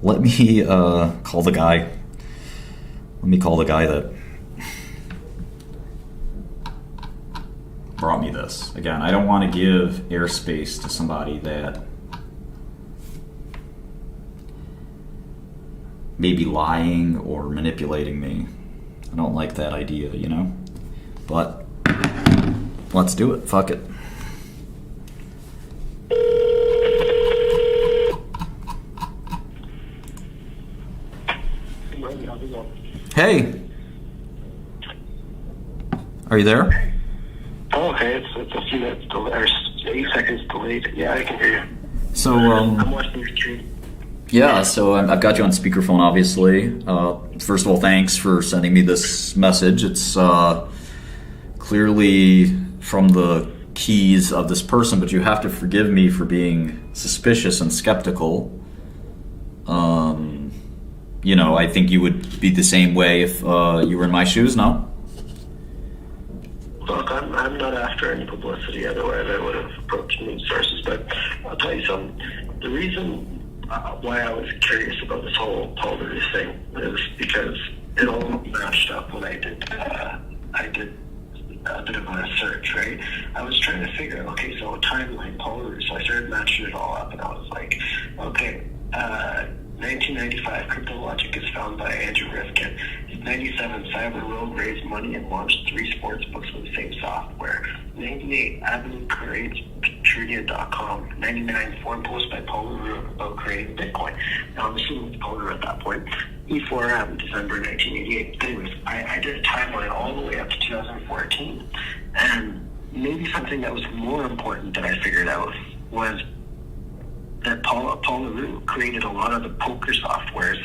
Let me call the guy. Let me call the guy that brought me this. Again, I don't want to give airspace to somebody that may be lying or manipulating me. I don't like that idea, you know? But let's do it. Fuck it. Hey. Are you there? Oh, okay. It's a few minutes delayed, or 8 seconds delayed. Yeah, I can hear you. So, I'm watching your stream. yeah, so I've got you on speakerphone, obviously. First of all, thanks for sending me this message. It's clearly from the keys of this person, but you have to forgive me for being suspicious and skeptical. You know, I think you would be the same way if you were in my shoes, no? Look, I'm not after any publicity, otherwise I would have approached news sources, but I'll tell you something. The reason why I was curious about this whole Paul Roux thing is because it all matched up when I did a bit of a search, right? I was trying to figure, okay, so timeline, Paul Roux, so I started matching it all up, and I was like, okay, 1995, CryptoLogic is found by Andrew Rifkin. 97, Cyber Rogue raised money and launched 3 sports books with the same software. 98, Avenue creates Petrunia.com. 99, forum post by Paul Roux about creating Bitcoin. Now, I'm assuming it's Paul Roux at that point. E4M, December 1988. Anyways, I did a timeline all the way up to 2014. And maybe something that was more important that I figured out was that Paul Roux created a lot of the poker softwares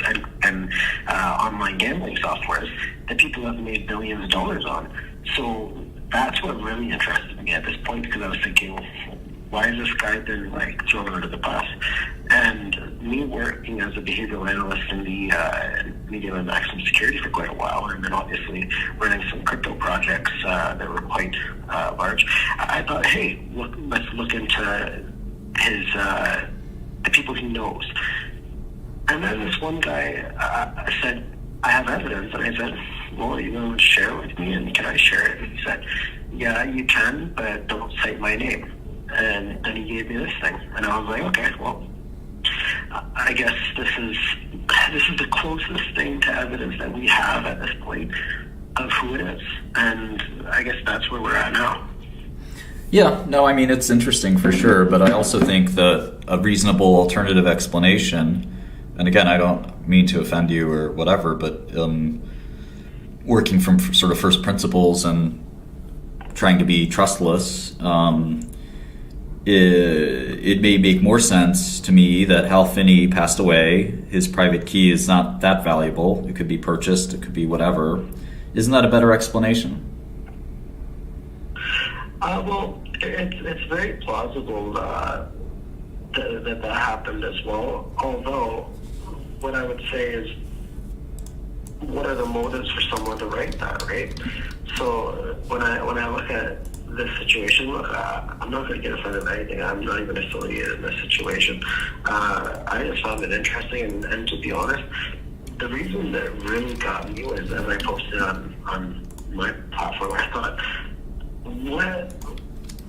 and online gambling softwares that people have made billions of dollars on. So that's what really interested me at this point, because I was thinking, why has this guy been like thrown under the bus? And me working as a behavioral analyst in the medium and maximum security for quite a while, and then obviously running some crypto projects that were quite large, I thought, hey, let's look into his the people he knows. And then this one guy said, I have evidence. And I said, well, you want to share it with me? And can I share it? And he said, yeah, you can, but don't cite my name. And then he gave me this thing. And I was like, okay, well, I guess this is the closest thing to evidence that we have at this point of who it is. And I guess that's where we're at now. Yeah, no, I mean, it's interesting for sure, but I also think that a reasonable alternative explanation, and again, I don't mean to offend you or whatever, but working from sort of first principles and trying to be trustless, it may make more sense to me that Hal Finney passed away. His private key is not that valuable. It could be purchased, it could be whatever. Isn't that a better explanation? Well, it's very plausible that happened as well. Although, what I would say is, what are the motives for someone to write that, right? So when I look at this situation, look, I'm not going to get offended by anything. I'm not even affiliated in this situation. I just found it interesting, and to be honest, the reason that really got me was, as I posted on my platform, I thought,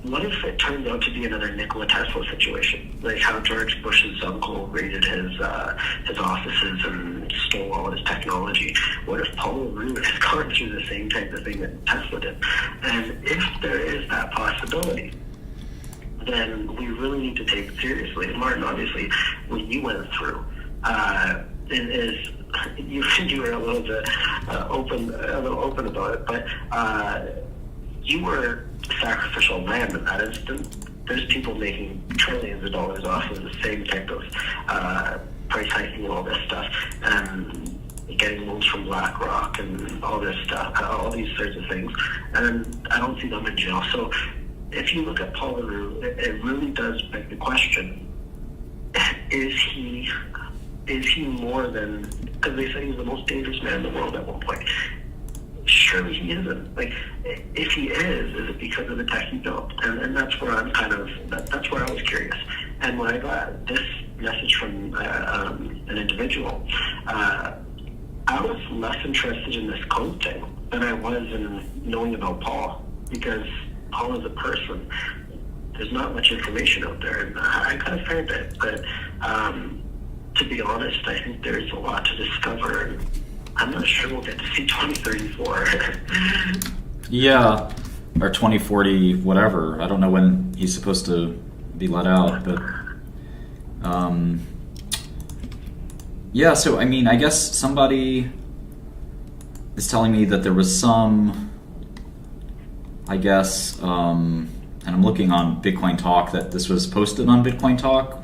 what if it turned out to be another Nikola Tesla situation? Like how George Bush's uncle raided his offices and stole all his technology. What if Paul Roux has gone through the same type of thing that Tesla did? And if there is that possibility, then we really need to take it seriously. And Martin, obviously, what you went through is you were a little bit open about it, but you were sacrificial lamb in that instant. There's people making trillions of dollars off of the same type of price hiking and all this stuff, and getting loans from BlackRock and all this stuff, all these sorts of things. And I don't see them in jail. So if you look at Paul Roux, it really does beg the question: is he more than? Because they say he's the most dangerous man in the world at one point. Surely he isn't. Like, if he is it because of the tech he built? And that's where I'm kind of, that's where I was curious. And when I got this message from an individual. I was less interested in this code thing than I was in knowing about Paul, because Paul is a person. There's not much information out there, and I kind of found it. But to be honest, I think there's a lot to discover, and I'm not sure we'll get to see 2034. Yeah, or 2040, whatever. I don't know when he's supposed to be let out, but yeah. So I mean, I guess somebody is telling me that there was some, I guess, and I'm looking on Bitcoin Talk, that this was posted on Bitcoin Talk.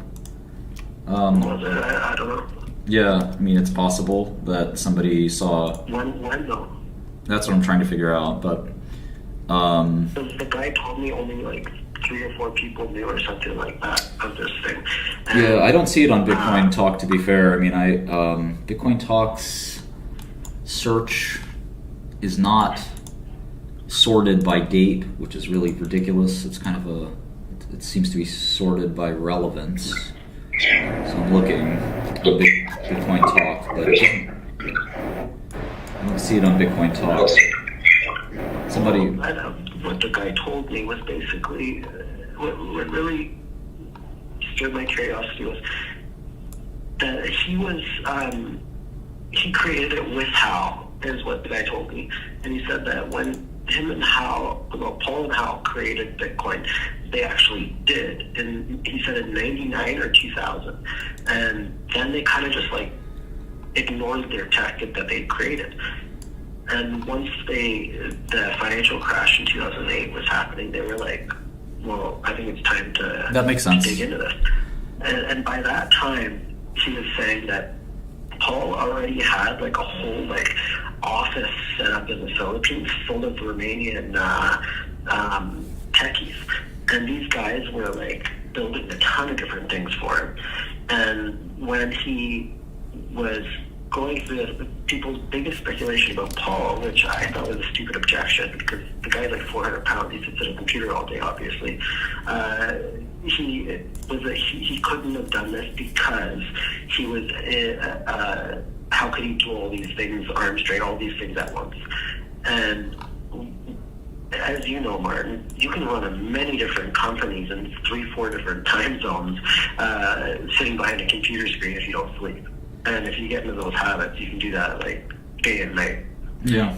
Was it? I don't know. Yeah, I mean, it's possible that somebody saw. When though? That's what I'm trying to figure out, but The guy told me only like 3 or 4 people knew or something like that of this thing. And, yeah, I don't see it on Bitcoin Talk, to be fair. I mean, Bitcoin Talk's search is not sorted by date, which is really ridiculous. It's kind of it seems to be sorted by relevance. So I'm looking on Bitcoin Talk, but I don't see it on Bitcoin Talk. Somebody. What the guy told me was basically what really stirred my curiosity was that he created it with Hal, is what the guy told me, and he said that when him and Paul and Hal created Bitcoin, they actually did, and he said in 99 or 2000, and then they kind of just like ignored their tech that they created. And once the financial crash in 2008 was happening, they were like, well, I think it's time to, that makes sense. to dig into this. And by that time, he was saying that Paul already had like a whole like office set up in the Philippines full of Romanian techies. And these guys were like building a ton of different things for him. And when he was going through this, people's biggest speculation about Paul, which I thought was a stupid objection, because the guy's like 400 pounds, he sits at a computer all day, obviously. He couldn't have done this because he was, how could he do all these things, arms straight, all these things at once? And as you know, Martin, you can run many different companies in 3-4 different time zones, sitting behind a computer screen if you don't sleep. And if you get into those habits, you can do that like day and night. Yeah.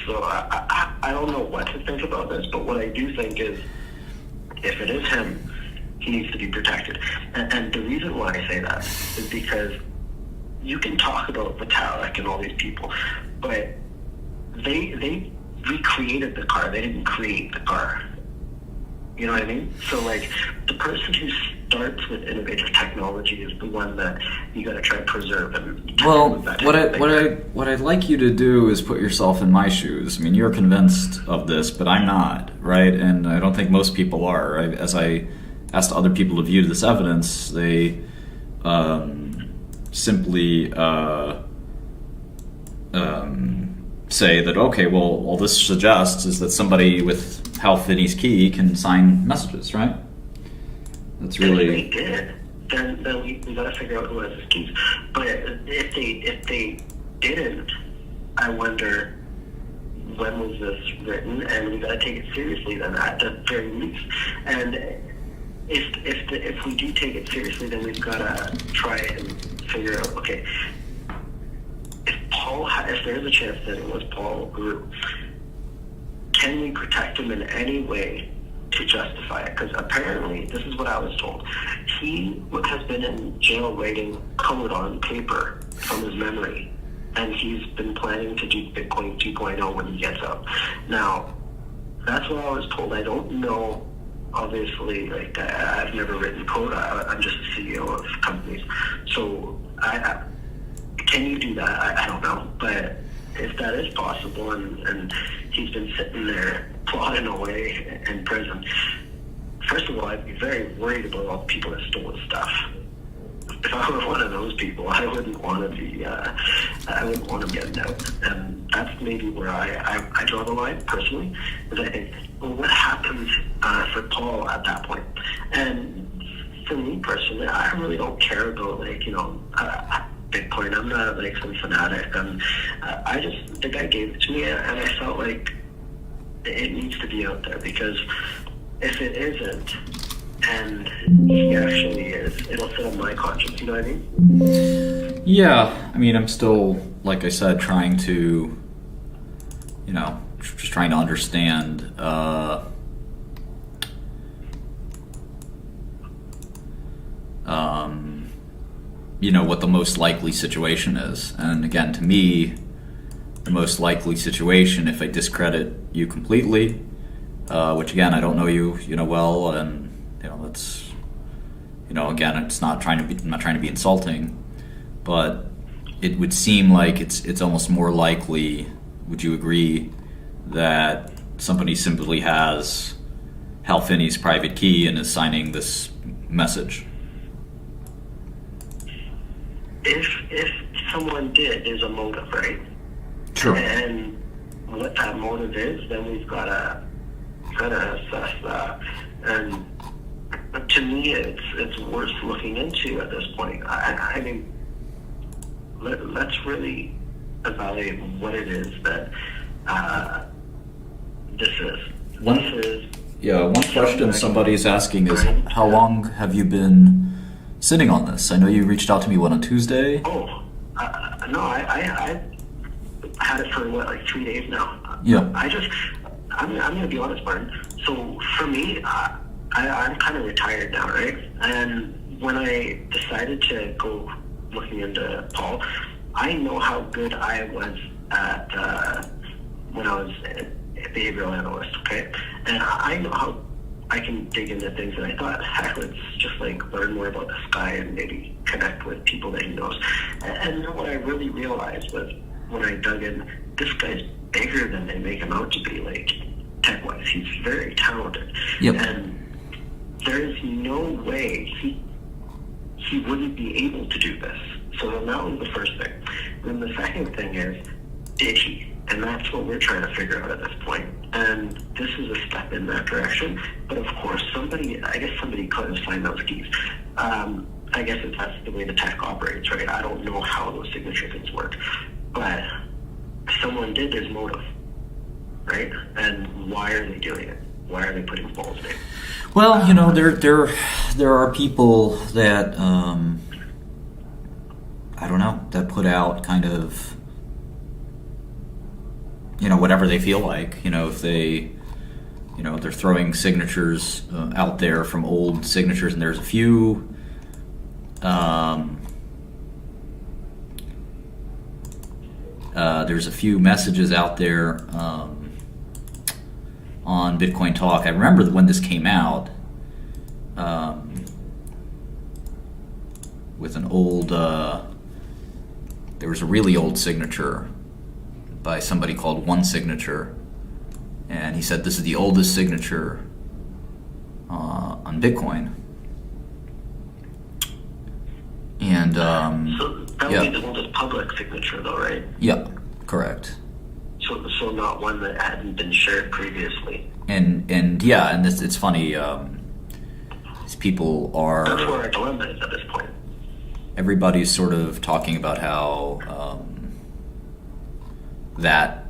So I don't know what to think about this, but what I do think is, if it is him, he needs to be protected. And the reason why I say that is because you can talk about Vitalik and all these people, but they recreated the car. They didn't create the car. You know what I mean? So like the person who starts with innovative technology is the one that you got to try to preserve. And well, what I'd like you to do is put yourself in my shoes. I mean, you're convinced of this, but I'm not, right? And I don't think most people are. As I asked other people to view this evidence, they simply say that, okay, well, all this suggests is that somebody with Hal Finney's key can sign messages, right? That's really. If they did, then we got to figure out who has his keys. But if they didn't, I wonder when was this written, and we got to take it seriously then, at the very least. And if we do take it seriously, then we've got to try and figure out, okay, if there's a chance that it was Paul Roux, can we protect him in any way to justify it? Because apparently, this is what I was told, he has been in jail writing code on paper from his memory, and he's been planning to do Bitcoin 2.0 when he gets out. Now, that's what I was told. I don't know, obviously, like I've never written code. I'm just a CEO of companies. So can you do that? I don't know. But if that is possible, and he's been sitting there plotting away in prison, first of all, I'd be very worried about all the people that stole his stuff. If I were one of those people, I wouldn't want to be. I wouldn't want to get out. And that's maybe where I draw the line personally. Is I think, well, what happens for Paul at that point? And for me personally, I really don't care about Bitcoin. I'm not like some fanatic. I just the guy gave it to me, and I felt like it needs to be out there, because if it isn't, and he actually is, it'll sit on my conscience. You know what I mean? Yeah, I mean, I'm still, like I said, trying to, just trying to understand. What the most likely situation is. And again, to me, the most likely situation, if I discredit you completely, which again, I don't know you, well, and that's, again, I'm not trying to be insulting, but it would seem like it's almost more likely. Would you agree that somebody simply has Hal Finney's private key and is signing this message? If someone did, there's a motive, right? Sure. And what that motive is, then we've got to assess that. And to me, it's worth looking into at this point. I mean, let's really evaluate what it is that this is. One question somebody's asking is, how long have you been sitting on this? I know you reached out to me, on Tuesday? Oh, no, I had it for, 3 days now? Yeah. I'm going to be honest, Martin. So for me, I'm kind of retired now, right? And when I decided to go looking into Paul, I know how good I was at when I was a behavioral analyst, okay? And I know how I can dig into things, and I thought, heck, let's just learn more about this guy and maybe connect with people that he knows. And then what I really realized was, when I dug in, this guy's bigger than they make him out to be, tech-wise. He's very talented. Yep. And there's no way he wouldn't be able to do this. So then that was the first thing. Then the second thing is, did he? And that's what we're trying to figure out at this point. And this is a step in that direction. But of course, somebody could have signed those keys. I guess that's the way the tech operates, right? I don't know how those signature things work. But if someone did, there's motive, right? And why are they doing it? Why are they putting Paul's name? Well, there are people that, I don't know, that put out kind of, whatever they feel like. If they, they're throwing signatures out there from old signatures, and there's a few, messages out there on Bitcoin Talk. I remember when this came out, with an old, there was a really old signature by somebody called One Signature, and he said this is the oldest signature on Bitcoin. And so that would be the oldest public signature, though, right? Yeah, correct. So not one that hadn't been shared previously. And it's funny. These people are. That's where our dilemma is at this point. Everybody's sort of talking about how that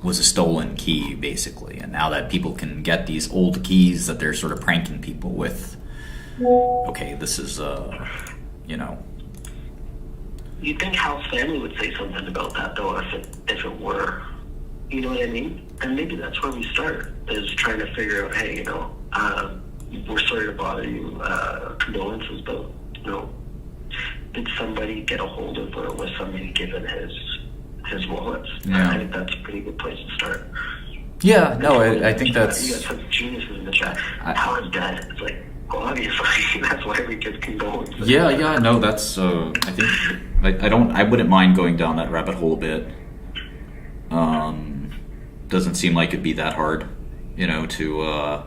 was a stolen key, basically, and now that people can get these old keys that they're sort of pranking people with. Okay, this is You'd think Hal's family would say something about that, though, if it were. You know what I mean? And maybe that's where we start, is trying to figure out, hey, we're sorry to bother you, condolences, but, did somebody get a hold of, or was somebody given his wallets? Yeah. I think that's a pretty good place to start. Yeah, no, I think that's... You got some geniuses in the chat. How is dead? It's well, obviously, that's why we give condolences. Yeah, no, that's, I think, I wouldn't mind going down that rabbit hole a bit. Doesn't seem like it'd be that hard, to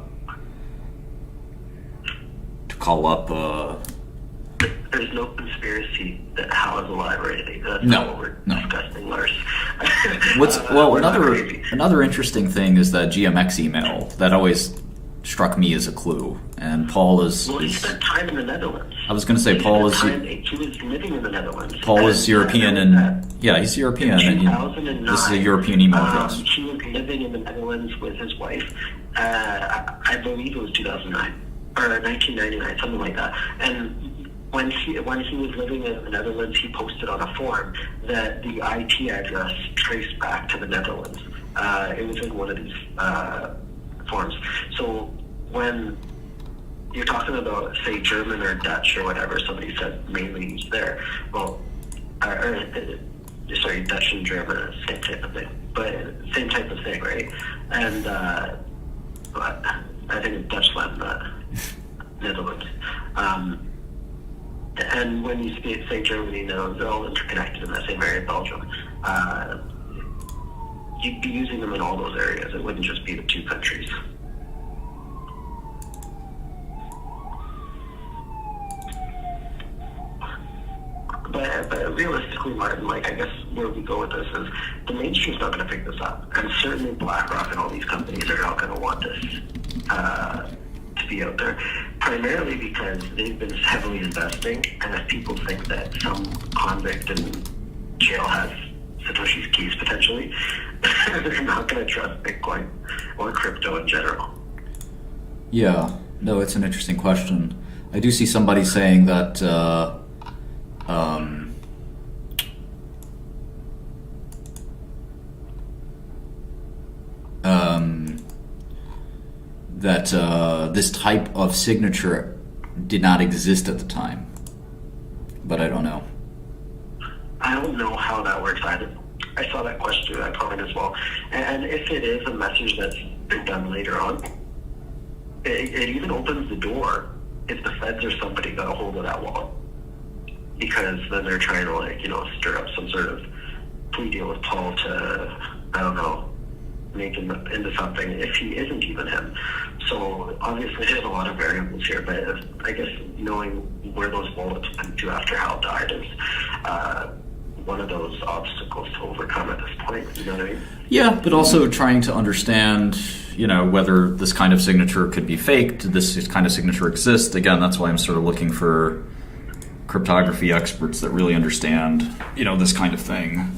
call up, There's no conspiracy that Hal is alive or anything. That's No, not what no. we're discussing, Lars. another interesting thing is that GMX email that always struck me as a clue. And Paul is. Well, he spent time in the Netherlands. I was going to say He Paul spent is. time- He was living in the Netherlands. Paul is European, and yeah, he's European. In And 2009, this is a European email address. He was living in the Netherlands with his wife. I believe it was 2009 or 1999, something like that. And when he was living in the Netherlands, he posted on a forum that the IP address traced back to the Netherlands. It was in one of these forums. So when you're talking about, say, German or Dutch or whatever, somebody said mainly used there. Well, sorry, Dutch and German, same type of thing, but same type of thing, right? And I think it's Dutchland, Netherlands. And when you say Germany, no, they're all interconnected in that same area, Belgium. You'd be using them in all those areas. It wouldn't just be the two countries. But realistically, Martin, like, I guess where we go with this is the mainstream's not going to pick this up. And certainly BlackRock and all these companies are not going to want this to be out there, primarily because they've been heavily investing, and if people think that some convict in jail has Satoshi's keys potentially, they're not going to trust Bitcoin or crypto in general. Yeah, no, it's an interesting question. I do see somebody saying that this type of signature did not exist at the time, but I don't know. I don't know how that works either. I saw that question, that comment as well. And if it is a message that's been done later on, it even opens the door if the feds or somebody got a hold of that wallet. Because then they're trying to, like, stir up some sort of plea deal with Paul to, I don't know, make him into something if he isn't even him. So obviously there's a lot of variables here, but I guess knowing where those wallets went to after Hal died is one of those obstacles to overcome at this point, you know what I mean? Yeah, but also trying to understand, whether this kind of signature could be faked, this kind of signature exists. Again, that's why I'm sort of looking for cryptography experts that really understand, this kind of thing.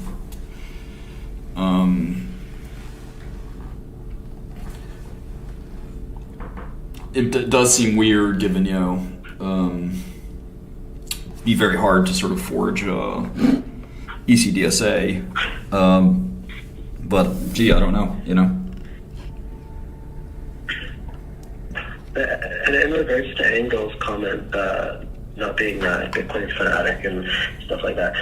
It does seem weird, given, be very hard to sort of forge ECDSA. But gee, I don't know, And in regards to Engel's comment, not being a Bitcoin fanatic and stuff like that,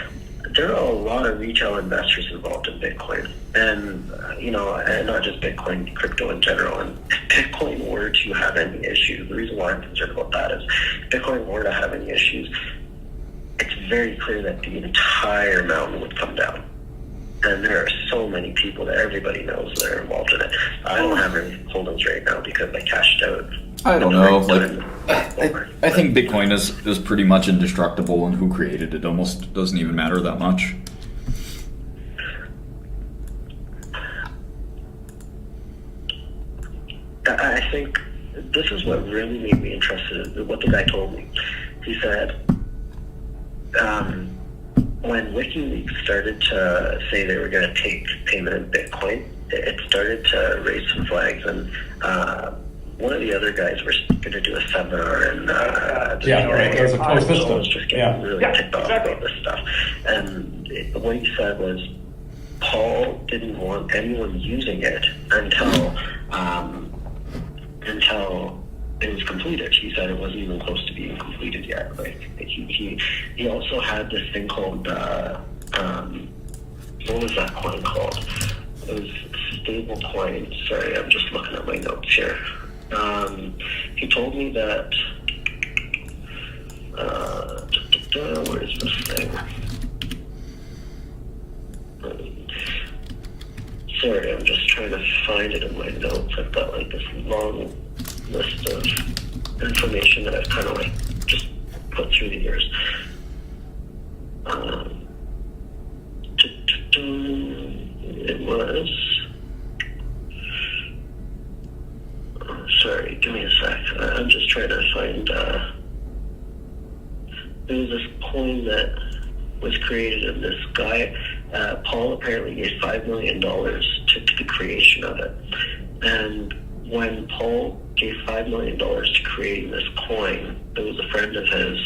there are a lot of retail investors involved in Bitcoin, and and not just Bitcoin, crypto in general. And if Bitcoin were to have any issues, the reason why I'm concerned about that is, if Bitcoin were to have any issues, it's very clear that the entire mountain would come down. And there are so many people that everybody knows that are involved in it. I don't have any holdings right now because I cashed out. I don't know. I think Bitcoin is pretty much indestructible, and who created it almost doesn't even matter that much. I think this is what really made me interested in what the guy told me. He said, when WikiLeaks started to say they were going to take payment in Bitcoin, it started to raise some flags, and one of the other guys was going to do a seminar, and there was a closed system. I was just getting really ticked off about this stuff. And what he said was, Paul didn't want anyone using it until it was completed. He said it wasn't even close to being completed yet. Like, he also had this thing called what was that coin called? It was stable coin. Sorry, I'm just looking at my notes here. He told me that where is this thing? Sorry, I'm just trying to find it in my notes. I've got like this long list of information that I've kind of like just put through the years. It was... sorry, give me trying to find. There was this coin that was created, and this guy, Paul, apparently gave $5 million to the creation of it. And when Paul gave $5 million to creating this coin, there was a friend of his.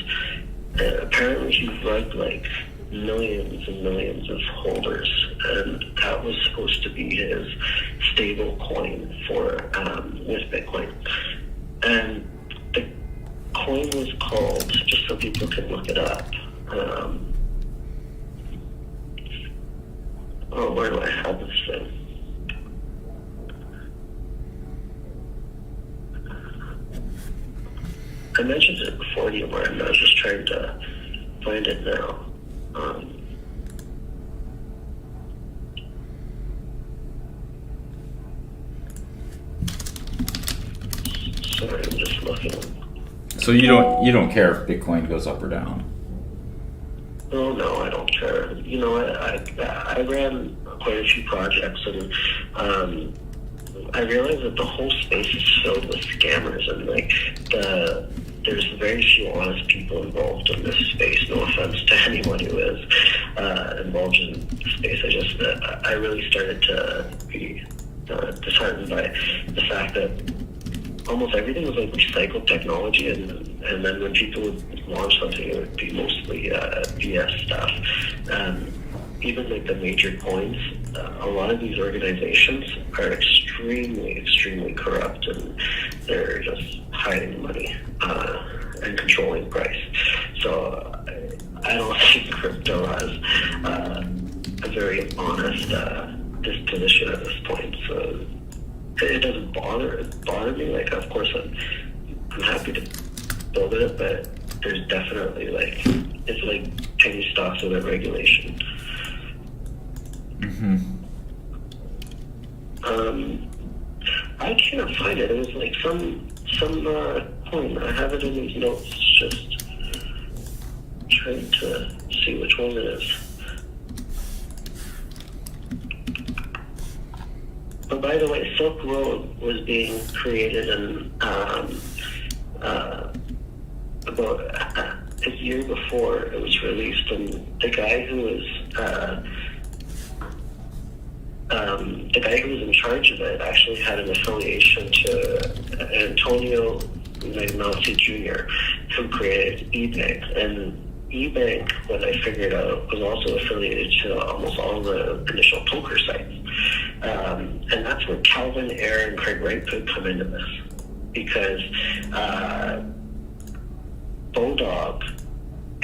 Apparently, he rugged like millions and millions of holders, and that was supposed to be his stable coin for with Bitcoin. And the coin was called, just so people can look it up. Where do I have this thing? I mentioned it before, and I was just trying to find it now. Sorry, I'm just looking. So you don't care if Bitcoin goes up or down? Oh no, I don't care. I ran quite a few projects, and I realized that the whole space is filled with scammers, and there's very few honest people involved in this space. No offense to anyone who is involved in the space. I really started to be disheartened by the fact that almost everything was like recycled technology, and then when people would launch something, it would be mostly BS stuff. Even like the major coins, a lot of these organizations are extremely, extremely corrupt, and they're just hiding money and controlling price. So I don't think crypto has a very honest disposition at this point. So it doesn't bother me. Like, of course, I'm happy to build it, but there's definitely it's like penny stocks without regulation. Mm-hmm. I can't find it. It was like some coin. I have it in these notes. Just trying to see which one it is. But by the way, Silk Road was being created in about a year before it was released, and the guy who was in charge of it actually had an affiliation to Antonio Magnozzi Jr., who created eBank. And eBank, what I figured out, was also affiliated to almost all the initial poker sites. And that's where Calvin, Air, and Craig Wright could come into this. Because Bodog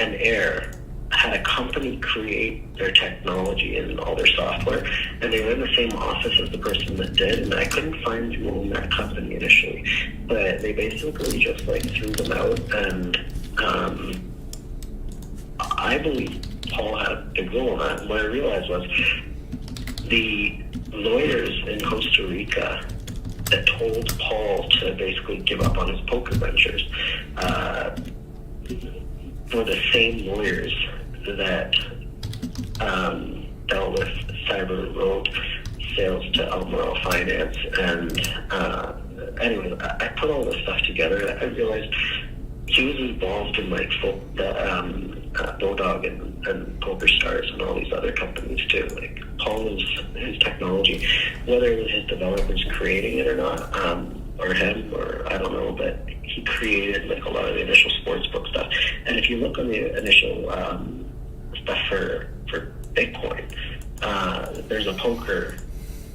and Air had a company create their technology and all their software, and they were in the same office as the person that did, and I couldn't find who owned that company initially, but they basically just threw them out, and I believe Paul had a big role in that. And what I realized was the lawyers in Costa Rica that told Paul to basically give up on his poker ventures were the same lawyers that dealt with Cyber Road sales to Almaro Finance. And anyway, I put all this stuff together, and I realized he was involved in Bodog and Poker Stars and all these other companies too. Paul was his technology, whether it was his developers creating it or not, or him, or I don't know, but he created a lot of the initial sportsbook stuff. And if you look on the initial stuff for Bitcoin, there's a poker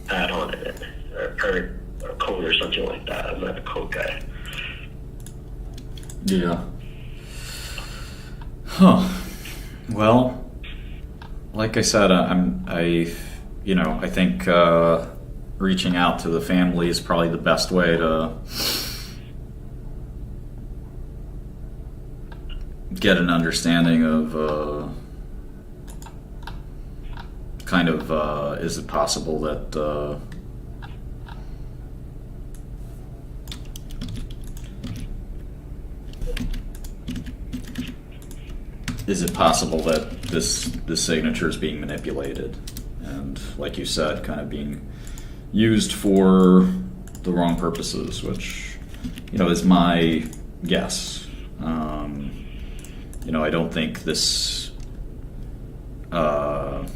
add-on in it, or a code or something like that. I'm not a code guy. Yeah. Huh. Well, like I said, I think reaching out to the family is probably the best way to get an understanding of is it possible that this signature is being manipulated, and like you said, kind of being used for the wrong purposes, which is my Yes. I don't think this. I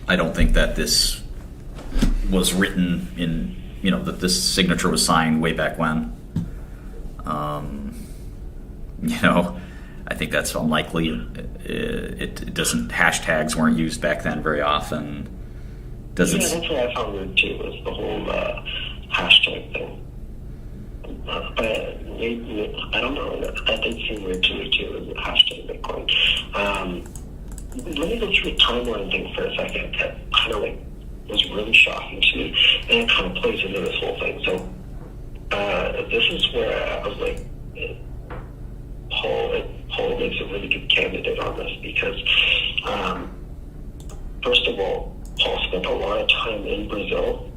don't think that this was written in. That this signature was signed way back when. I think that's unlikely. It doesn't. Hashtags weren't used back then very often. That's what I found weird too, was the whole hashtag thing. But maybe, I don't know, that did seem weird to me too, was the hashtag Bitcoin. Let me go through a timeline thing for a second that kind of was really shocking to me, and it kind of plays into this whole thing. So this is where I was like, Paul makes a really good candidate on this because, first of all, Paul spent a lot of time in Brazil,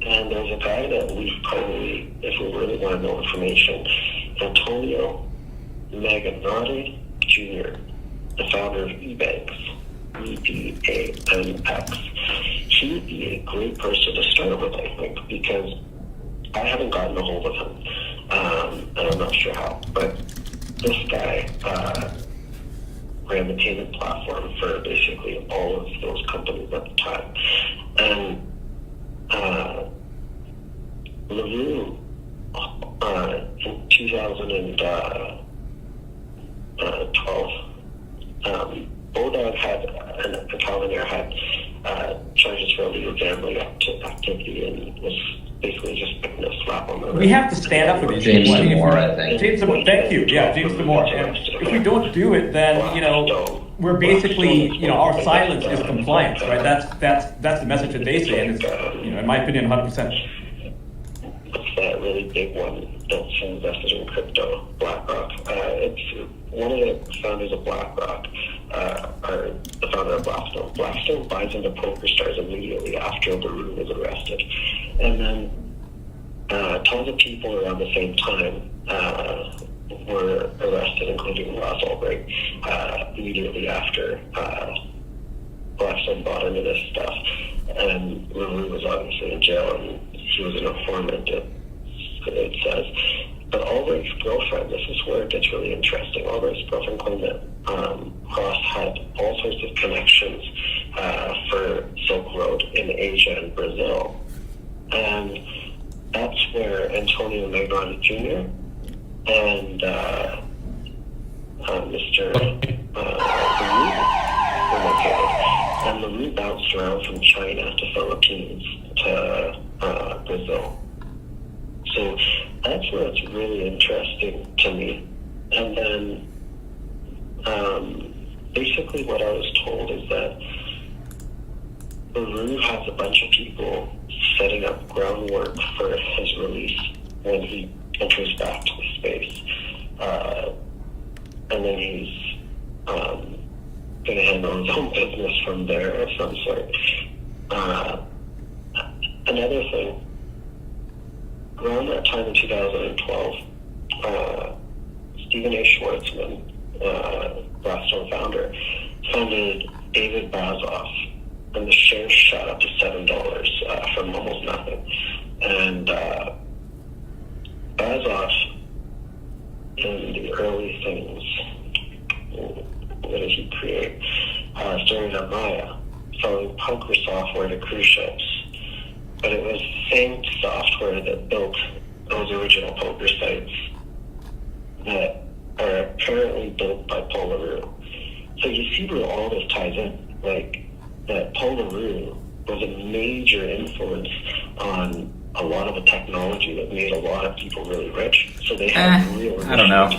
and there's a guy that we've probably, if we really want to know information, Antonio Maganotti Jr., the founder of eBanks, EBANX. He would be a great person to start with, I think, because I haven't gotten a hold of him, and I'm not sure how, but this guy ran the payment platform for basically all of those companies at the time. And Roux, in 2012, Bodog had, and Calvinaire had charges for illegal gambling activity and was basically just putting a slap on the wrist. We have to stand up for these James people. Damore, I think. James Damore, thank you. Yeah, James Damore. And if we don't do it, then we're basically, our silence is compliance, right? That's the message that they say, and it's, in my opinion, 100%. It's that really big one that's invested in crypto, BlackRock. It's one of the founders of BlackRock, or the founder of Blackstone. Blackstone buys into PokerStars immediately after Roux was arrested. And then tons of people around the same time were arrested, including Ross Ulbricht, immediately after Blackstone bought into this stuff. And Roux was obviously in jail, and he was an informant, it says. But Ulbricht's girlfriend, this is where it gets really interesting. Ulbricht's girlfriend claimed that Ross had all sorts of connections for Silk Road in Asia and Brazil. And that's where Antonio Magnotti Jr. and Mr. Roux were located. And Roux bounced around from China to Philippines to Brazil. So that's where it's really interesting to me. And then basically what I was told is that Roux has a bunch of people setting up groundwork for his release when he enters back to the space. And then he's going to handle his own business from there of some sort. Another thing, around that time in 2012, Stephen A. Schwartzman, Blackstone founder, founded David Bazoff, and the shares shot up to $7 from almost nothing. And Bazoff, in the early things, what did he create? Started on Maya, selling poker software to cruise ships. But it was the same software that built those original poker sites that are apparently built by Paul Roux. So you see where all this ties in, that Paul Roux was a major influence on a lot of the technology that made a lot of people really rich. So they had real. I don't know.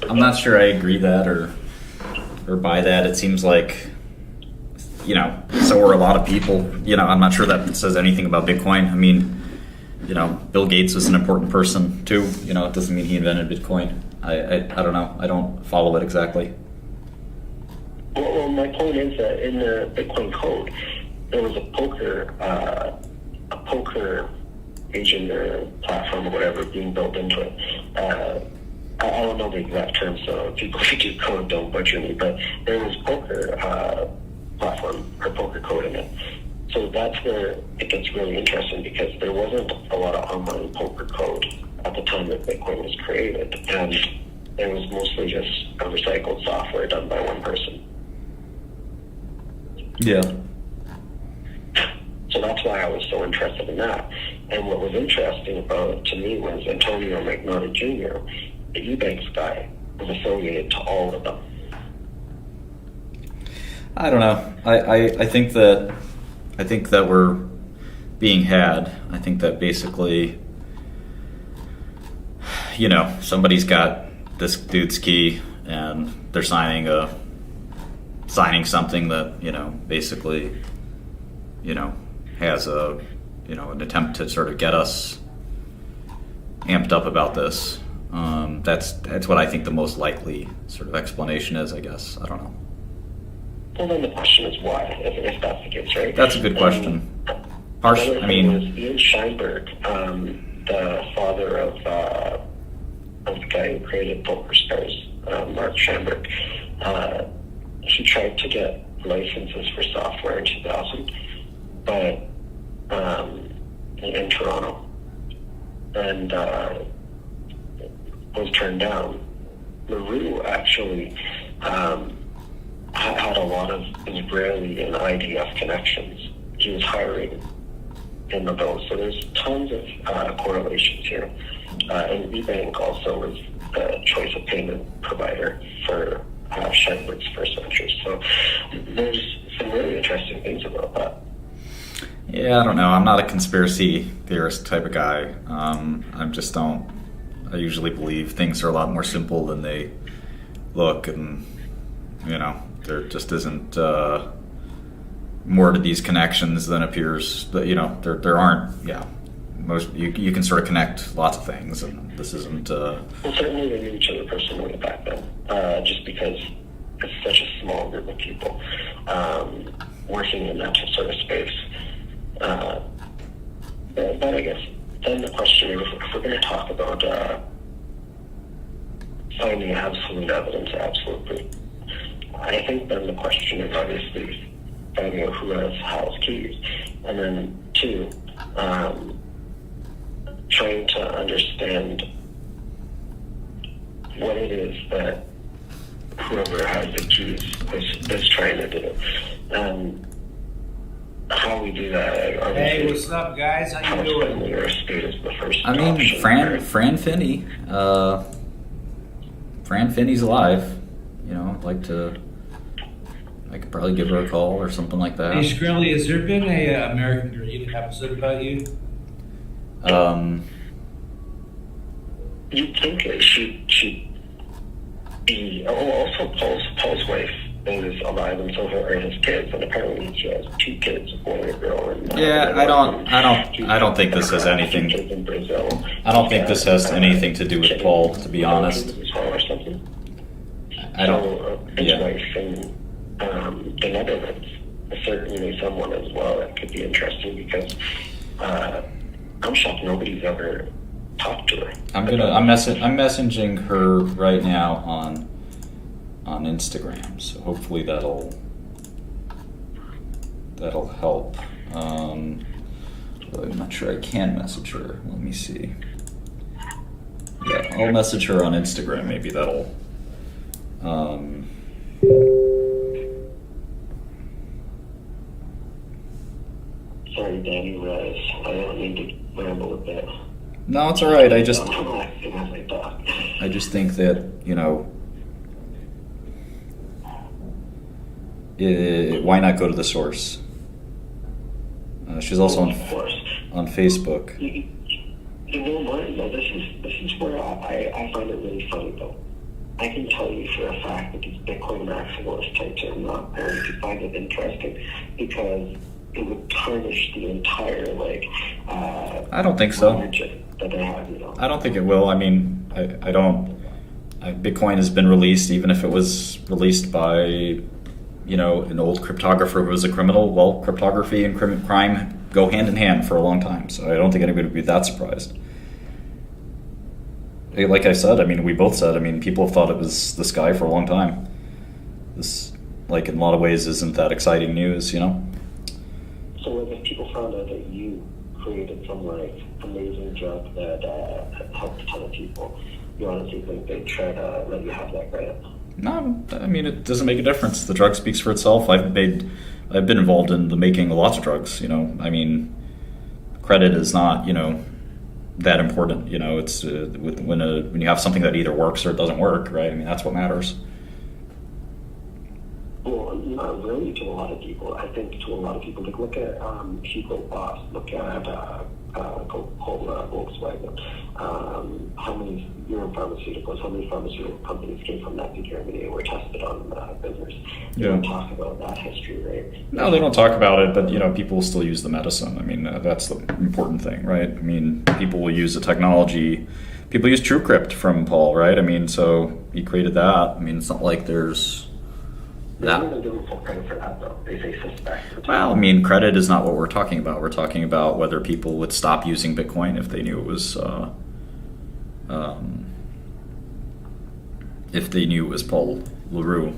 I'm not sure I agree that or buy that. It seems like, so are a lot of people. I'm not sure that says anything about Bitcoin. I mean, Bill Gates was an important person too. It doesn't mean he invented Bitcoin. I don't know. I don't follow it exactly. Well, my point is that in the Bitcoin code, there was a poker agent or platform or whatever being built into it. I don't know the exact term, so people who do code don't butcher me, but there was poker platform or poker code in it. So that's where it gets really interesting, because there wasn't a lot of online poker code at the time that Bitcoin was created, and it was mostly just a recycled software done by one person. Yeah. So that's why I was so interested in that. And what was interesting about it to me was Antonio McNaughton Jr., the Eubanks guy, was affiliated to all of them. I don't know. I think that we're being had. I think that basically, somebody's got this dude's key and they're signing something that, basically, has an attempt to sort of get us amped up about this. That's what I think the most likely sort of explanation is, I guess. I don't know. Well, then the question is why, if that's the case, right? That's a good question. Was Ian Scheinberg, the father of the guy who created Poker Stars, Mark Scheinberg. He tried to get licenses for software in 2000, but in Toronto, and was turned down. Roux actually had a lot of Israeli and IDF connections. He was hiring in the bill, so there's tons of correlations here. And eBank also was the choice of payment provider for Scheinberg's first ventures. So there's some really interesting things about that. Yeah, I don't know. I'm not a conspiracy theorist type of guy. I usually believe things are a lot more simple than they look, and there just isn't more to these connections than appears. That there aren't. Yeah, most you can sort of connect lots of things, and this isn't. Well, certainly they knew each other personally back then, just because it's such a small group of people working in that sort of space. But I guess then the question is, if we're going to talk about finding absolute evidence, absolutely, I think then the question is obviously finding out who has house keys, and then two, trying to understand what it is that whoever has the keys is trying to do. How we do that? Hey, what's up, guys? How you doing? I mean, Fran Finney. Fran Finney's alive. I could probably give her a call or something like that. Hey, Shkreli, has there been a American Dream episode about you? You'd think it should be. Also, Paul's wife is alive, and so are his kids, and apparently she has 2 kids, a boy and a girl. And, I don't think this has anything. In Brazil. I don't think this has anything to do with Paul, to be honest. Or something. I don't. His wife in the Netherlands is certainly someone as well that could be interesting, because I'm shocked nobody's ever talked to her. I'm messaging her right now on Instagram, so hopefully that'll help. I'm not sure I can message her. Let me see. Yeah, I'll message her on Instagram. Maybe that'll. Sorry, Danny Rez. I don't mean to ramble a bit. No, it's all right. I just think that why not go to the source? She's also on Facebook. You know what? No, this is where I find it really funny though. I can tell you for a fact that these Bitcoin maximalists types are not going to find it interesting, because it would tarnish the entire I don't think so. That they have, I don't think it will. I mean, I don't. Bitcoin has been released, even if it was released by, an old cryptographer who was a criminal. Well, cryptography and crime go hand in hand for a long time, so I don't think anybody would be that surprised. Like I said, we both said, people have thought it was this guy for a long time. This, in a lot of ways, isn't that exciting news, So if people found out that you created some like amazing drug that helped a ton of people, you honestly think they'd try to let you have that grant? No, I mean, it doesn't make a difference. The drug speaks for itself. I've been involved in the making of lots of drugs. I mean, credit is not that important. It's when you have something that either works or it doesn't work, right? I mean, that's what matters. Well, not really to a lot of people. I think to a lot of people, like look at Hugo Boss, look at Coca-Cola, Volkswagen. How many pharmaceuticals, how many pharmaceutical companies came from Nazi Germany and were tested on business? They don't talk about that history, right? No, they don't talk about it, but people will still use the medicine. I mean, that's the important thing, right? I mean, people will use the technology. People use TrueCrypt from Paul, right? I mean, so he created that. I mean, it's not like there's... They're not going to give him full credit for that, though. They say suspect. Well, I mean, credit is not what we're talking about. We're talking about whether people would stop using Bitcoin if they knew it was, Paul Roux.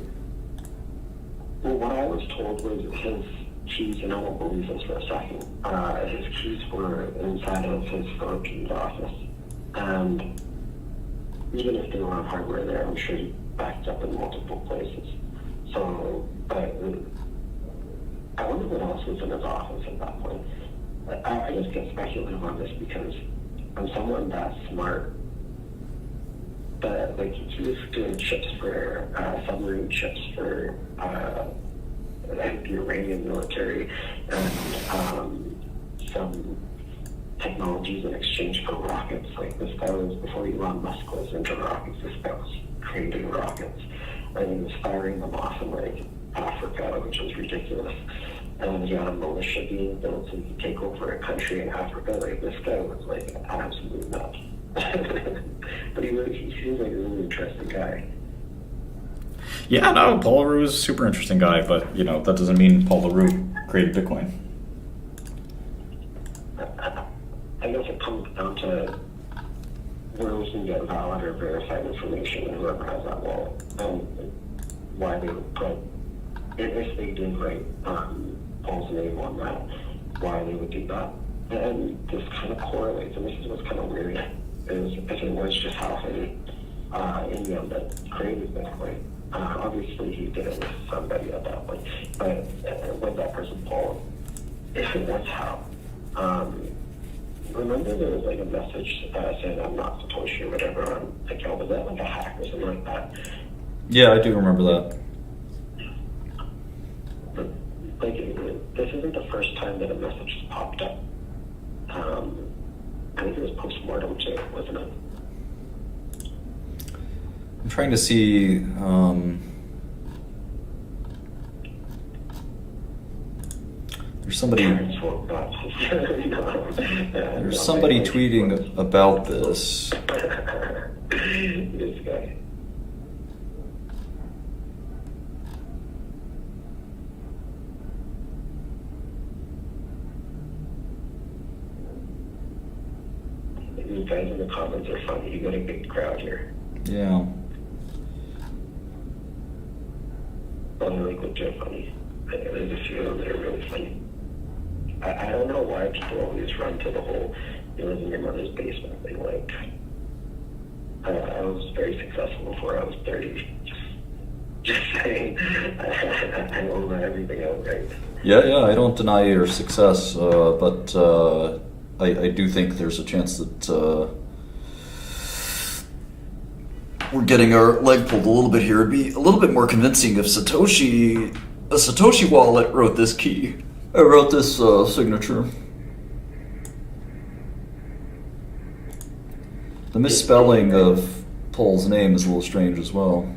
Well, what I was told was his keys, and I won't believe this for a second, his keys were inside of his Philippines office. And even if they were on hardware there, I'm sure he backed up in multiple places. So, but I wonder what else was in his office at that point. I just get speculative on this because I'm someone that smart, but like he was doing chips for submarine chips for the Iranian military and some technologies in exchange for rockets. Like this guy was, before Elon Musk was into rockets, this guy was creating rockets. And he was firing them off in like Africa, which was ridiculous. And then he had a militia being built so he could take over a country in Africa. Like this guy was like an absolute nut. But he seems like a really interesting guy. Yeah, no, Paul Roux is a super interesting guy, but that doesn't mean Paul Roux created Bitcoin. I guess it comes down to where we can get valid or verified information, and whoever has that wallet, and why they would put, if they did write Paul's name on that, why they would do that. And this kind of correlates, and this is what's kind of weird, is if it was just Halfin Indian that created Bitcoin. Obviously he did it with somebody at that point, but was that person Paul? If it was Hal, remember there was like a message saying I'm not Satoshi or whatever on account. Was that like a hack or something like that? Yeah, I do remember that. But, like, this isn't the first time that a message has popped up. I think it was post-mortem too, wasn't it? I'm trying to see... There's somebody tweeting about this. This guy. These guys in the comments are funny. You got a big crowd here. Yeah. Well, like, which are funny. There's a few of them that are really funny. I don't know why people always run to the whole you live in your mother's basement thing. Like, I was very successful before I was 30. Just saying, I own everything outright. Yeah, I don't deny your success, but I do think there's a chance that we're getting our leg pulled a little bit here. It'd be a little bit more convincing if a Satoshi wallet wrote this key. I wrote this signature. The misspelling of Paul's name is a little strange as well.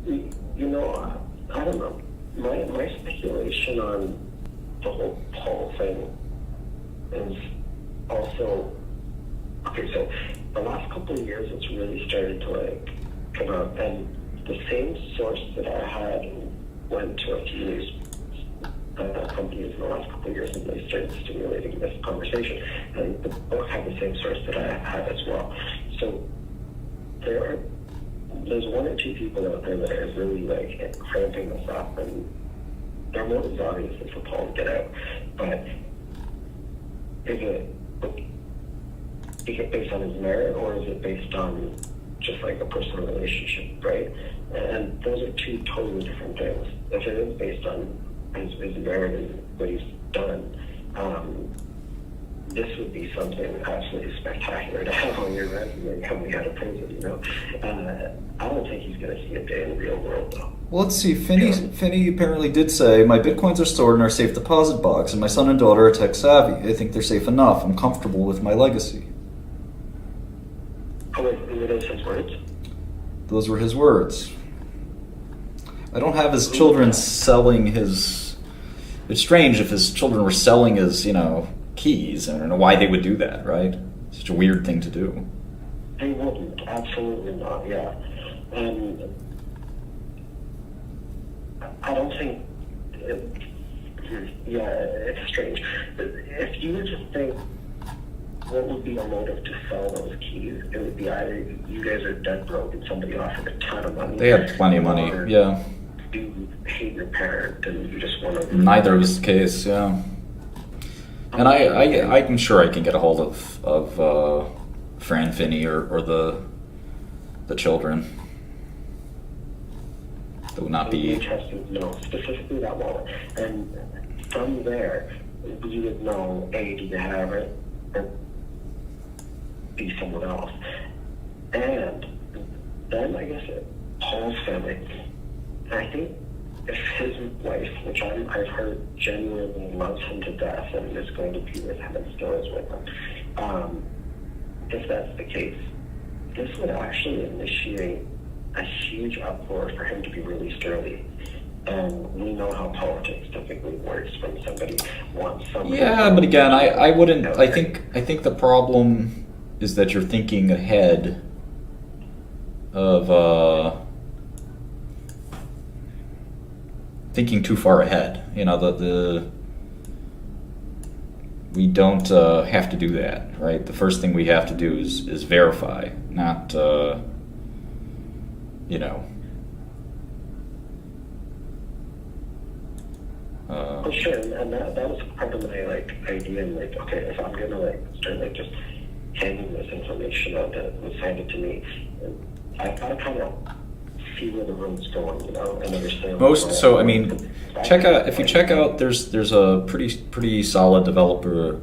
You know, I don't know. My speculation on the whole Paul thing is also, okay, so the last couple of years it's really started to like come out, and the same source that I had went to a few news companies in the last couple of years, and they started stimulating this conversation. And the book had the same source that I had as well. So there's one or two people out there that are really like cramping this up and their motive's obviously for Paul to get out, but is it based on his merit, or is it based on just like a personal relationship, right? And those are two totally different things. If it is based on his merit and what he's done, this would be something absolutely spectacular to have on your resume coming out of prison, you know? I don't think he's going to see a day in the real world, though. Well, let's see. Finney apparently did say, my bitcoins are stored in our safe deposit box, and my son and daughter are tech savvy. I think they're safe enough. I'm comfortable with my legacy. Oh, were those his words? Those were his words. I don't have his children selling his... It's strange if his children were selling his, keys. I don't know why they would do that, right? Such a weird thing to do. They wouldn't. Absolutely not, yeah. I don't think... it's strange. If you were to think what would be a motive to sell those keys, it would be either you guys are dead broke and somebody offered a ton of money. They had plenty of money, yeah. You hate your parent and you just want to... Neither was the case, yeah. And I'm sure I can get a hold of Fran Finney or the children. That would not be... Interesting, specifically that wallet. And from there, you would know, A, do you have it, or be someone else. And then, I guess, Paul's family. I think if his wife, which I've heard genuinely loves him to death and is going to be with him and still is with him, if that's the case, this would actually initiate a huge uproar for him to be released early. And we know how politics typically works when somebody wants somebody. Yeah, but again, I wouldn't. I think the problem is that you're thinking ahead of thinking too far ahead. We don't have to do that, right? The first thing we have to do is verify, not Oh, sure, and that was part of my idea. And okay, if I'm gonna start just handing this information out that was handed to me, I gotta kind of see where the road's going, and understand. Check out if you check out. There's a pretty solid developer,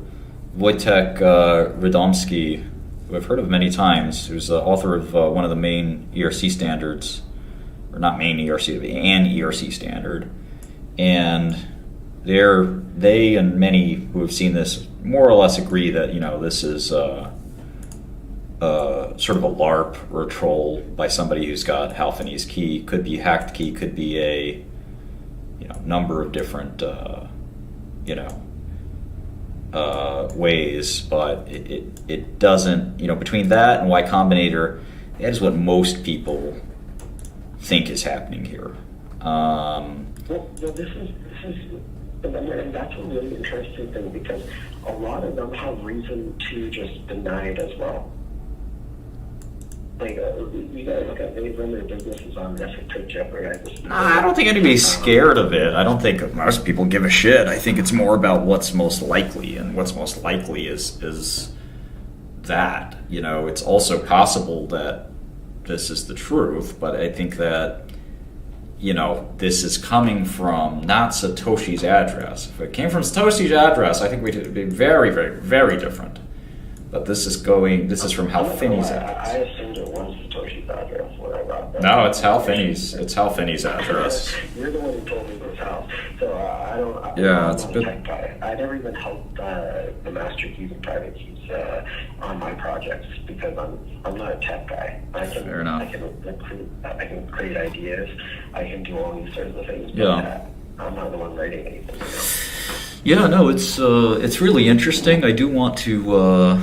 Wojtek Radomski, who I've heard of many times. Who's the author of one of the main ERC standards, or not main ERC, an ERC standard, and they and many who have seen this more or less agree that this is sort of a LARP or a troll by somebody who's got Hal Finney's key. Could be hacked key, could be a number of different ways, but it doesn't between that and Y Combinator, that is what most people think is happening here. This is and that's a really interesting thing, because a lot of them have reason to just deny it as well. You gotta look at, they run their businesses on this and could jeopardize this. I don't think anybody's scared of it. I don't think most people give a shit. I think it's more about what's most likely, and what's most likely is that. It's also possible that this is the truth, but I think that this is coming from not Satoshi's address. If it came from Satoshi's address, I think we'd be very, very, very different. But this is from Hal Finney's address. I assumed it was Satoshi's address when I got that. No, it's Hal Finney's. It's Hal Finney's address. You're the one who told me it was Hal. So I'm it's not a bit... tech guy. I never even helped the master keys and private keys on my projects, because I'm not a tech guy. Fair enough. I can create ideas. I can do all these sorts of things. But Yeah. I'm not the one writing anything. Yeah, no, it's really interesting. I do want to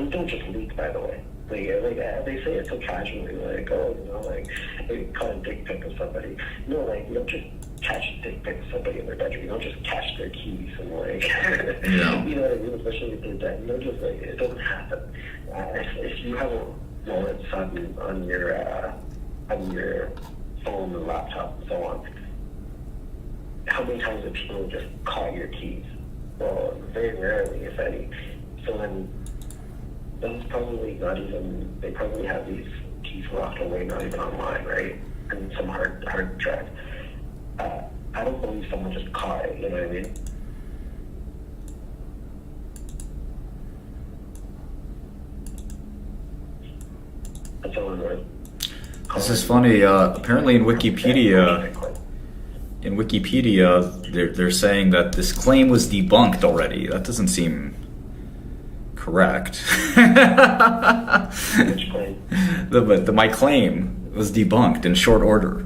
Don't just leak, by the way. They say it so casually, they call a dick pic of somebody. No, you don't just catch a dick pic of somebody in their bedroom. You don't just catch their keys and Yeah. you know what I mean? Especially if they're dead. You don't just it doesn't happen. If you have wallets on your phone and laptop and so on, how many times have people just caught your keys? Well, very rarely, if any. So then that's probably not even, they probably have these keys locked away, not even online, right? And some hard drive. I don't believe someone just caught it, you know what I mean? That's all I'm right. This is funny. Apparently, in Wikipedia, they're saying that this claim was debunked already. That doesn't seem correct. Which claim? My claim was debunked in short order.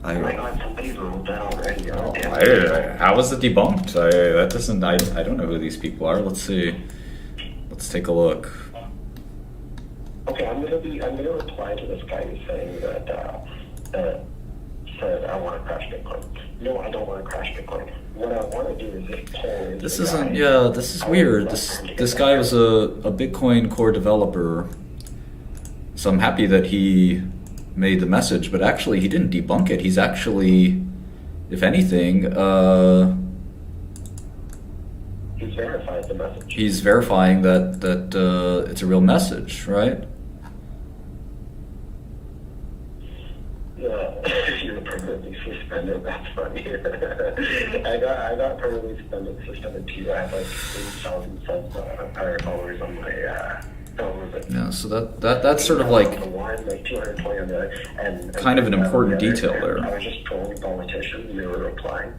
Oh my God, somebody wrote that already. How was it debunked? That doesn't. I don't know who these people are. Let's see. Let's take a look. Okay, I'm gonna reply to this guy who's saying that said I want to crash Bitcoin. No, I don't want to crash Bitcoin. What I want to do is just pull. This isn't. Yeah, this is weird. This guy was a Bitcoin core developer, so I'm happy that he made the message. But actually, he didn't debunk it. He's actually, if anything, he's verified the message. He's verifying that it's a real message, right? Yeah, you're permanently suspended. That's funny. I got permanently suspended too. I have like 8,000 followers on my followers. Yeah, so that's sort of like one, like 220 on the other, and kind of an important detail there. I was just trolling politicians, and they were replying,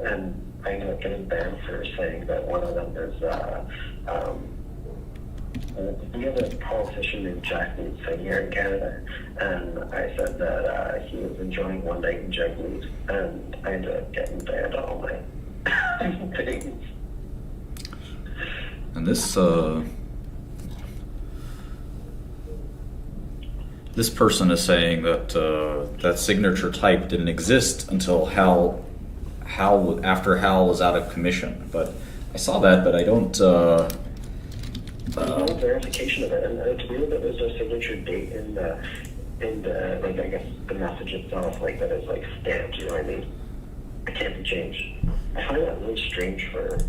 and I ended up getting banned for saying that one of them is we have a politician named Jack Leeds here in Canada, and I said that he was enjoying one night in Jack Leeds, and I ended up getting banned on all my things. And this person is saying that that signature type didn't exist until Hal after Hal was out of commission. But I saw that, but I don't. There's no verification of it, and it's weird that there's no signature date in the like I guess the message itself, like that is like stamped. You know what I mean? It can't be changed. I find that really strange for.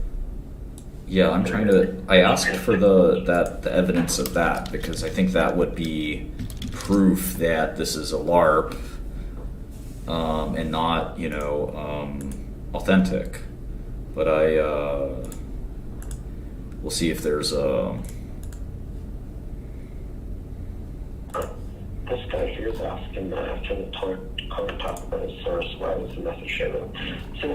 Yeah, I'm trying to. I asked for the evidence of that because I think that would be proof that this is a LARP and not, authentic. But we'll see if there's a. This guy here is asking after the talk about his source, why was the message shared with him? So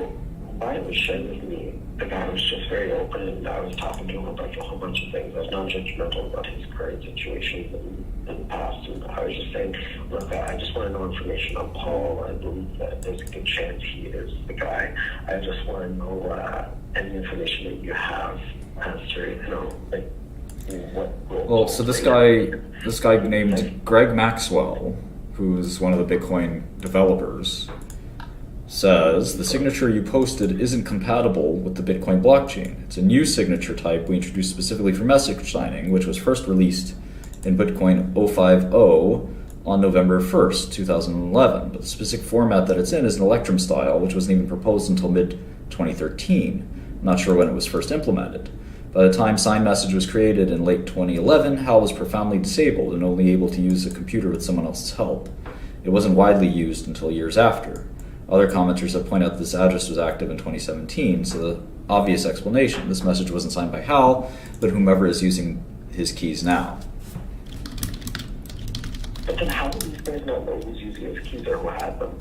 why it was shared with me, the guy was just very open, and I was talking to him about a whole bunch of things. I was non-judgmental about his current situation in the past, and I was just saying, look, I just want to know information on Paul. I believe that there's a good chance he is the guy. I just want to know any information that you have as to, like, what. Well, so this guy named Greg Maxwell, who's one of the Bitcoin developers, says the signature you posted isn't compatible with the Bitcoin blockchain. It's a new signature type we introduced specifically for message signing, which was first released in Bitcoin 050 on November 1st, 2011. But the specific format that it's in is an Electrum style, which wasn't even proposed until mid-2013. I'm not sure when it was first implemented. By the time Sign Message was created in late 2011, Hal was profoundly disabled and only able to use a computer with someone else's help. It wasn't widely used until years after. Other commenters have pointed out that this address was active in 2017, so the obvious explanation, this message wasn't signed by Hal, but whomever is using his keys now. But then how do these guys not know who's using his keys or who had them?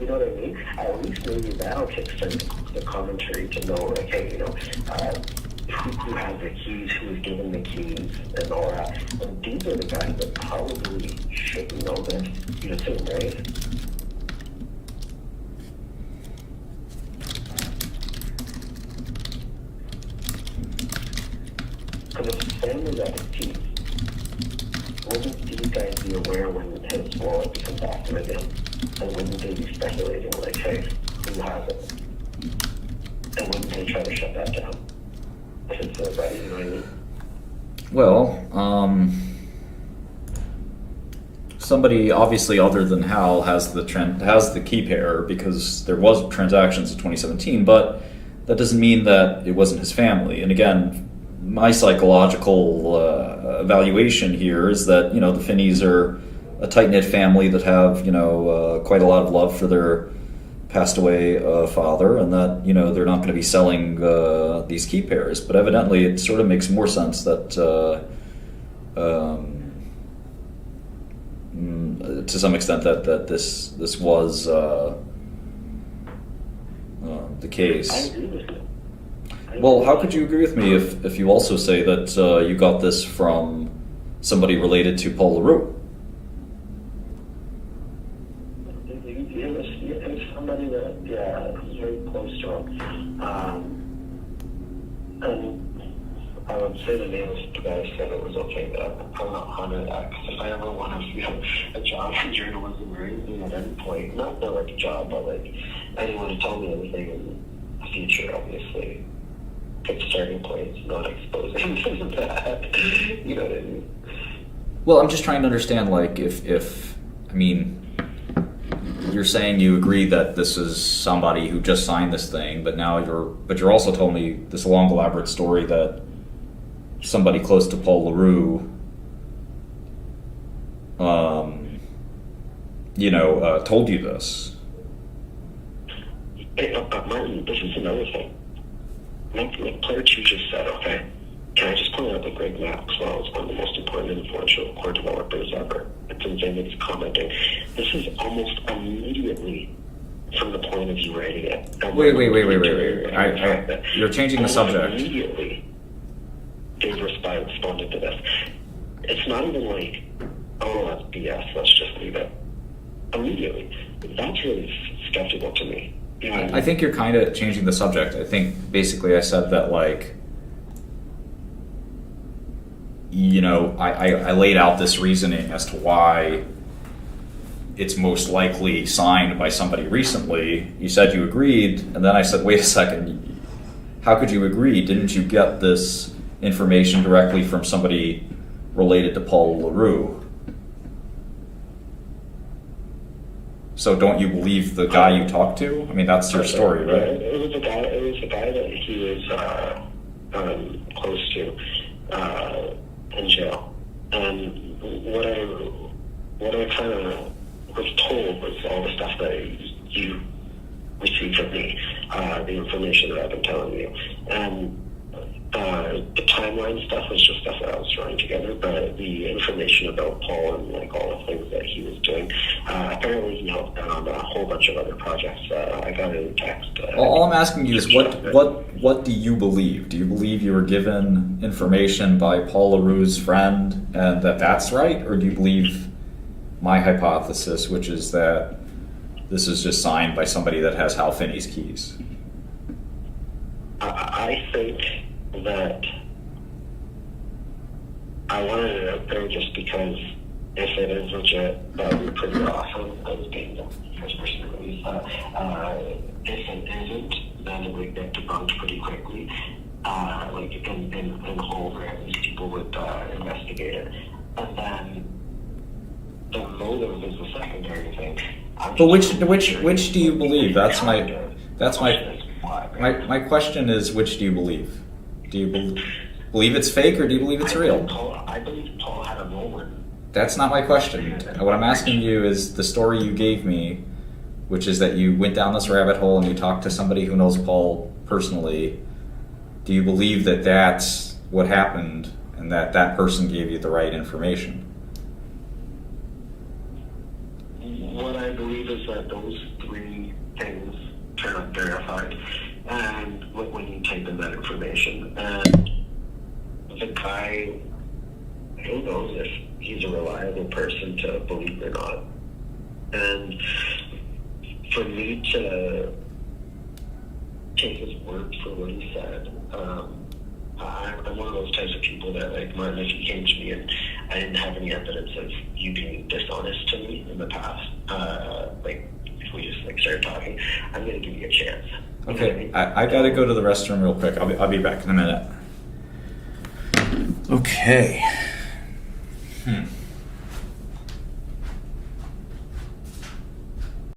You know what I mean? At least maybe that'll kickstart the commentary to know, like, hey, who has the keys, who is given the keys, and all that. And these are the guys that probably should know this. You assume, right? Because if his family got his keys, wouldn't these guys be aware when his wallet becomes active again? And wouldn't they be speculating, like, hey, who has it? And wouldn't they try to shut that down? If it's so bad, you know what I mean? Well, somebody obviously other than Hal has the key pair because there was transactions in 2017, but that doesn't mean that it wasn't his family. And again, my psychological evaluation here is that the Finneys are a tight-knit family that have quite a lot of love for their passed away father, and that they're not going to be selling these key pairs. But evidently, it sort of makes more sense that to some extent that this was the case. I agree with you. Well, how could you agree with me if you also say that you got this from somebody related to Paul Roux? It's somebody that, is very close to him. And I would say the name of the guy said it was okay, but I'm not on that, because if I ever want to a job in journalism or anything at any point, not like a job, but like anyone to tell me anything in the future, obviously. Good starting points, not exposing that. You know what I mean? Well, I'm just trying to understand, like, if I mean, you're saying you agree that this is somebody who just signed this thing, but you're also telling me this long, elaborate story that somebody close to Paul LaRue, told you this. Hey, Martin, this is another thing. Like player 2 just said, okay, can I just point out that Greg Maxwell is one of the most important and influential core developers ever? It's insane that he's commenting. This is almost immediately from the point of view writing it. Wait. You're changing the subject. Immediately, Dave responded to this. It's not even like, oh, that's BS, let's just leave it. Immediately. That's really skeptical to me. I think you're kind of changing the subject. I think basically I said that, like, I laid out this reasoning as to why it's most likely signed by somebody recently. You said you agreed, and then I said, wait a second, how could you agree? Didn't you get this information directly from somebody related to Paul LaRue? So don't you believe the guy you talked to? I mean, that's your story, right? It was a guy that he was close to in jail. And what I kind of was told was all the stuff that you received from me, the information that I've been telling you. And the timeline stuff was just stuff that I was throwing together, but the information about Paul and like all the things that he was doing, apparently he helped out on a whole bunch of other projects. I got it in text. All I'm asking you is what do you believe? Do you believe you were given information by Paul LaRue's friend and that's right? Or do you believe my hypothesis, which is that this is just signed by somebody that has Hal Finney's keys? I think that I wanted it out there just because if it is legit, that would be pretty awesome as being the first person to release that. If it isn't, then it would get debunked pretty quickly. Like in whole, or at least people would investigate it. And then the motive is the secondary thing. But which do you believe? That's my question is, which do you believe? Do you believe it's fake or do you believe it's real? I believe Paul had a moment. That's not my question. What I'm asking you is the story you gave me, which is that you went down this rabbit hole and you talked to somebody who knows Paul personally. Do you believe that that's what happened and that person gave you the right information? What I believe is that those three things turn up verified, and when you type in that information, and the guy, who knows if he's a reliable person to believe or not. And for me to take his word for what he said, I'm one of those types of people that, like, Martin, if you came to me and I didn't have any evidence of you being dishonest to me in the past, like, if we just, like, started talking, I'm going to give you a chance. Okay, I got to go to the restroom real quick. I'll be back in a minute. Okay.